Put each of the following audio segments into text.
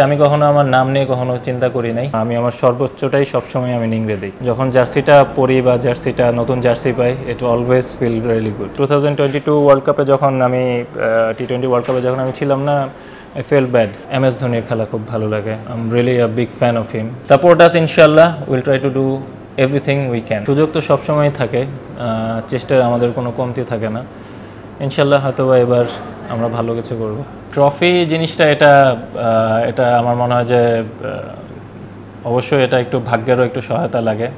আমি কখনো আমার নাম নিয়ে কখনো চিন্তা করি নাই। আমি আমার সর্বোচ্চটাই সবসময় আমি নিংড়ে দিই। যখন জার্সিটা পরি বা জার্সিটা নতুন জার্সি পাই, it always feel really good. 2022 world কাপে যখন আমি টি20 ওয়ার্ল্ড কাপে যখন আমি ছিলাম না, I felt bad. MS ধোনির খেলা খুব ভালো লাগে। I'm really a big fan of him. Support us inshallah. We'll try to do everything we can. সুযোগ তো সবসময় থাকে, চেষ্টার আমাদের কোনো কমতি থাকে না। ইনশাল্লাহ হয়তো এবার আমরা ভালো কিছু করব। ট্রফি জিনিসটা এটা আমার মনে হয় যে অবশ্যই এটা একটু ভাগ্যেরও একটু সহায়তা লাগে।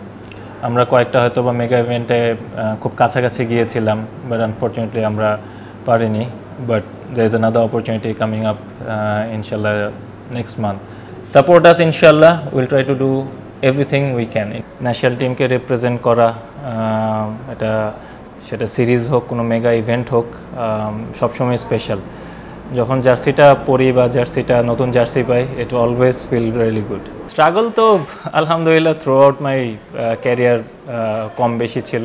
আমরা কয়েকটা হয়তো বা মেগা ইভেন্টে খুব কাছাকাছি গিয়েছিলাম, বাট আনফর্চুনেটলি আমরা পারিনি। But there is another opportunity coming up inshallah next month. Support us inshallah. We'll try to do everything we can. National টিমকে রিপ্রেজেন্ট করা, এটা সেটা সিরিজ হোক, কোনো মেগা ইভেন্ট হোক, সবসময় স্পেশাল। যখন জার্সিটা পরি বা জার্সিটা নতুন জার্সি পাই, it always feel really good. Struggle তো আলহামদুলিল্লাহ থ্রু আউট মাই ক্যারিয়ার কম বেশি ছিল।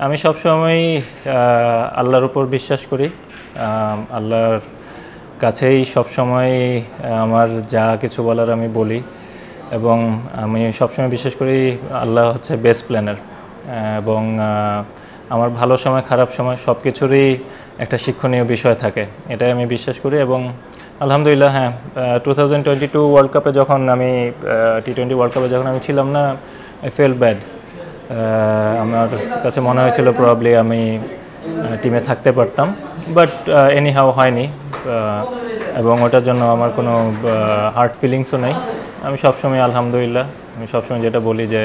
আমি সবসময় আল্লাহর উপর বিশ্বাস করি, আল্লাহর কাছেই সবসময় আমার যা কিছু বলার আমি বলি, এবং আমি সবসময় বিশ্বাস করি আল্লাহ হচ্ছে বেস্ট প্ল্যানার, এবং আমার ভালো সময় খারাপ সময় সব কিছুরই একটা শিক্ষণীয় বিষয় থাকে, এটাই আমি বিশ্বাস করি। এবং আলহামদুলিল্লাহ হ্যাঁ, 2022 ওয়ার্ল্ড কাপে যখন আমি টি20 ওয়ার্ল্ড কাপে যখন আমি ছিলাম না, আই ফেল ব্যাড। আমার কাছে মনে হয়েছিল প্রবাবলি আমি টিমে থাকতে পারতাম, বাট এনি হাউ হয়নি, এবং ওটার জন্য আমার কোনো হার্ট ফিলিংসও নেই। আমি সবসময় আলহামদুলিল্লাহ, আমি সবসময় যেটা বলি যে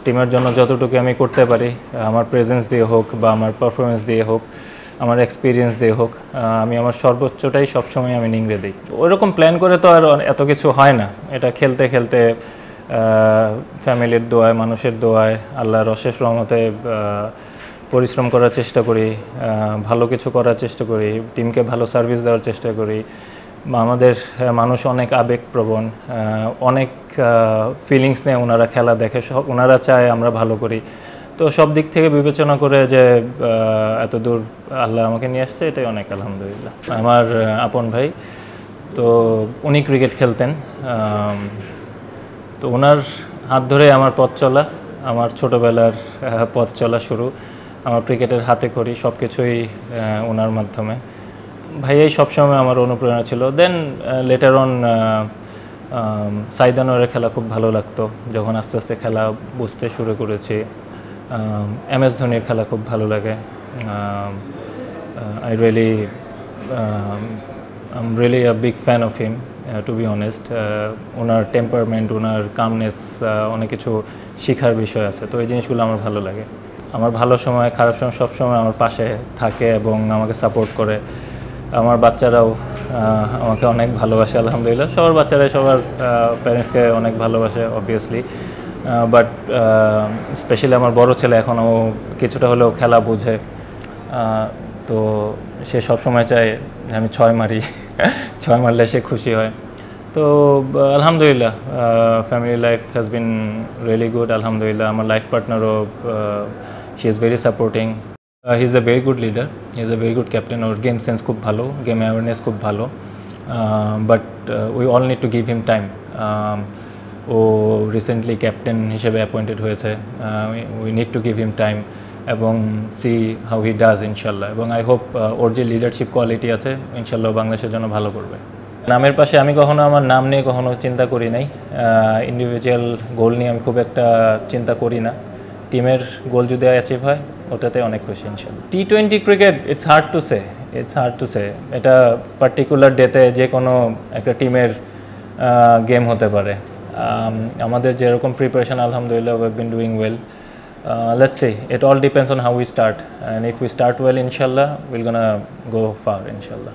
টিমের জন্য যতটুকু আমি করতে পারি, আমার প্রেজেন্স দিয়ে হোক বা আমার পারফরমেন্স দিয়ে হোক, আমার এক্সপিরিয়েন্স দিয়ে হোক, আমি আমার সর্বোচ্চটাই সবসময় আমি নিংড়ে দিই। ওইরকম প্ল্যান করে তো আর এত কিছু হয় না, এটা খেলতে খেলতে ফ্যামিলির দোয়ায়, মানুষের দোয়ায়, আল্লাহর অশেষ রহমতে পরিশ্রম করার চেষ্টা করি, ভালো কিছু করার চেষ্টা করি, টিমকে ভালো সার্ভিস দেওয়ার চেষ্টা করি। আমাদের মানুষ অনেক আবেগপ্রবণ, অনেক ফিলিংস নিয়ে ওনারা খেলা দেখে, ওনারা চায় আমরা ভালো করি। তো সব দিক থেকে বিবেচনা করে যে এত দূর আল্লাহ আমাকে নিয়ে আসছে, এটাই অনেক আলহামদুলিল্লাহ। আমার আপন ভাই, তো উনি ক্রিকেট খেলতেন, তো ওনার হাত ধরে আমার পথ চলা, আমার ছোটোবেলার পথ চলা শুরু, আমার ক্রিকেটের হাতে খড়ি সব কিছুই ওনার মাধ্যমে। ভাইয়াই সবসময় আমার অনুপ্রেরণা ছিল। দেন লেটার অন সাইদ আনোয়ারের খেলা খুব ভালো লাগতো, যখন আস্তে আস্তে খেলা বুঝতে শুরু করেছি। MS ধোনির খেলা খুব ভালো লাগে। I'm really a big fan of him, to be honest. Owner temperament, owner calmness, অনেক কিছু শেখার বিষয় আছে, তো এই জিনিসগুলো আমার ভালো লাগে। আমার ভালো সময় খারাপ সময় সবসময় আমার পাশে থাকে এবং আমাকে সাপোর্ট করে। আমার বাচ্চারাও আমাকে অনেক ভালোবাসে আলহামদুলিল্লাহ। সবার বাচ্চারাই সবার প্যারেন্টসকে অনেক ভালোবাসে অবভিয়াসলি, বাট স্পেশালি আমার বড় ছেলে এখনও কিছুটা হলেও খেলা বোঝে, তো সে সবসময় চায় আমি 6 মারি, 6 মারলে সে খুশি হয়। তো আলহামদুলিল্লাহ family life has been really good আলহামদুলিল্লাহ। আমার লাইফ পার্টনারও she is very supporting. He is a very good leader, he is a very good captain. ওর গেম সেন্স খুব ভালো, গেম অ্যাওয়ারনেস খুব ভালো, but we all need to give him time. ও recently captain হিসেবে appointed হয়েছে, we need to give him time এবং see how he does ইনশাল্লাহ। এবং আই হোপ ওর যে লিডারশিপ কোয়ালিটি আছে ইনশাল্লাহ বাংলাদেশের জন্য ভালো করবে। নামের পাশে আমি কখনো আমার নাম নিয়ে কখনো চিন্তা করি নাই, ইন্ডিভিজুয়াল গোল নিয়ে আমি খুব একটা চিন্তা করি না। টিমের গোল যদি অ্যাচিভ হয় ওটাতে অনেক খুশি ইনশাল্লাহ। T20 cricket it's hard to say, এটা পার্টিকুলার ডেতে যে কোনো একটা টিমের গেম হতে পারে। আমাদের যেরকম প্রিপারেশন আলহামদুলিল্লাহ we have been doing well. Let's see, it all depends on how we start, and if we start well inshallah we're gonna go far inshallah.